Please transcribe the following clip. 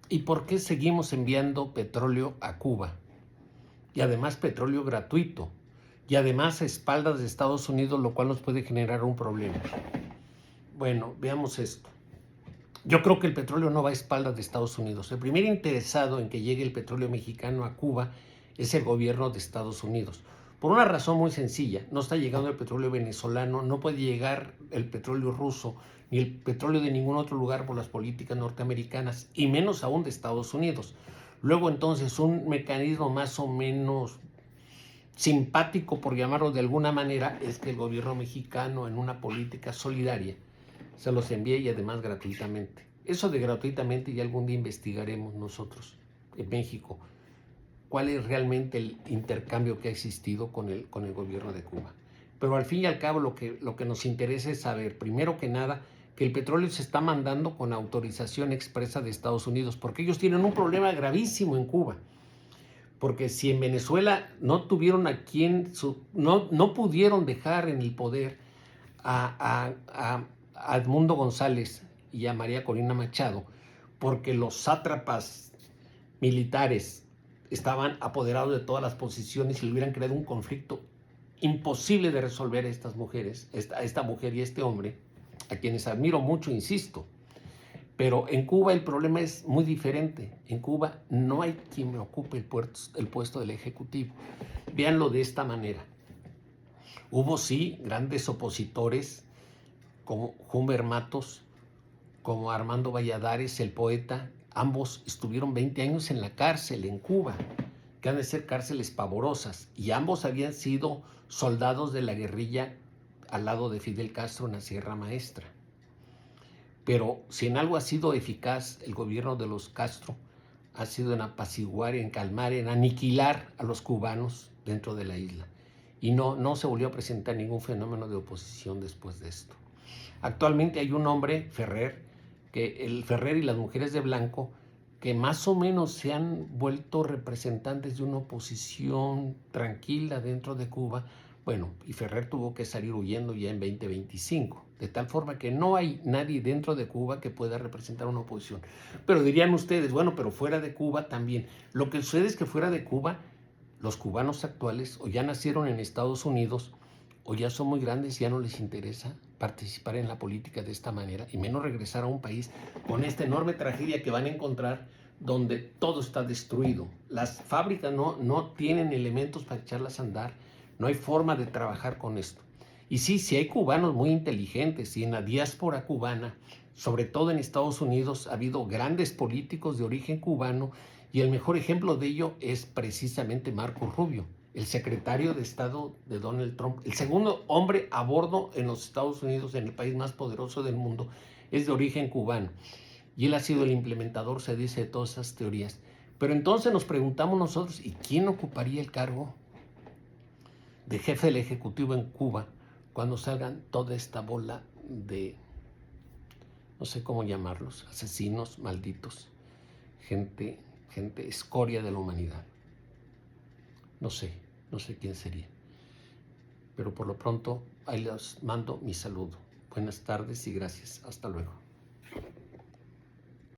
¿Y por qué seguimos enviando petróleo a Cuba? Y además petróleo gratuito. Y además a espaldas de Estados Unidos, lo cual nos puede generar un problema. Bueno, veamos esto. Yo creo que el petróleo no va a espaldas de Estados Unidos. El primer interesado en que llegue el petróleo mexicano a Cuba es el gobierno de Estados Unidos. Por una razón muy sencilla, no está llegando el petróleo venezolano, no puede llegar el petróleo ruso, ni el petróleo de ningún otro lugar por las políticas norteamericanas, y menos aún de Estados Unidos. Luego entonces un mecanismo más o menos simpático, por llamarlo de alguna manera, es que el gobierno mexicano en una política solidaria se los envíe y además gratuitamente. Eso de gratuitamente ya algún día investigaremos nosotros en México cuál es realmente el intercambio que ha existido con el gobierno de Cuba. Pero al fin y al cabo lo que nos interesa es saber, primero que nada, que el petróleo se está mandando con autorización expresa de Estados Unidos, porque ellos tienen un problema gravísimo en Cuba. Porque si en Venezuela no tuvieron a quien, no pudieron dejar en el poder a Edmundo González y a María Corina Machado, porque los sátrapas militares estaban apoderados de todas las posiciones y le hubieran creado un conflicto imposible de resolver a estas mujeres, esta mujer y este hombre, a quienes admiro mucho, insisto. Pero en Cuba el problema es muy diferente. En Cuba no hay quien ocupe el puesto del Ejecutivo. Véanlo de esta manera. Hubo sí grandes opositores como Humber Matos, como Armando Valladares, el poeta. Ambos estuvieron 20 años en la cárcel en Cuba, que han de ser cárceles pavorosas, y ambos habían sido soldados de la guerrilla al lado de Fidel Castro en la Sierra Maestra. Pero si en algo ha sido eficaz el gobierno de los Castro, ha sido en apaciguar, en calmar, en aniquilar a los cubanos dentro de la isla. Y no se volvió a presentar ningún fenómeno de oposición después de esto. Actualmente hay un hombre, Ferrer, que el Ferrer y las mujeres de blanco, que más o menos se han vuelto representantes de una oposición tranquila dentro de Cuba. Bueno, y Ferrer tuvo que salir huyendo ya en 2025, de tal forma que no hay nadie dentro de Cuba que pueda representar una oposición. Pero dirían ustedes, bueno, pero fuera de Cuba también. Lo que sucede es que fuera de Cuba, los cubanos actuales o ya nacieron en Estados Unidos o ya son muy grandes y ya no les interesa participar en la política de esta manera, y menos regresar a un país con esta enorme tragedia que van a encontrar donde todo está destruido. Las fábricas no tienen elementos para echarlas a andar, no hay forma de trabajar con esto. Y sí hay cubanos muy inteligentes, y en la diáspora cubana, sobre todo en Estados Unidos, ha habido grandes políticos de origen cubano, y el mejor ejemplo de ello es precisamente Marco Rubio, el secretario de Estado de Donald Trump, el segundo hombre a bordo en los Estados Unidos, en el país más poderoso del mundo, es de origen cubano. Y él ha sido el implementador, se dice, de todas esas teorías. Pero entonces nos preguntamos nosotros, ¿y quién ocuparía el cargo de jefe del Ejecutivo en Cuba cuando salgan toda esta bola de, no sé cómo llamarlos, asesinos, malditos, gente escoria de la humanidad? No sé quién sería. Pero por lo pronto, ahí les mando mi saludo. Buenas tardes y gracias. Hasta luego.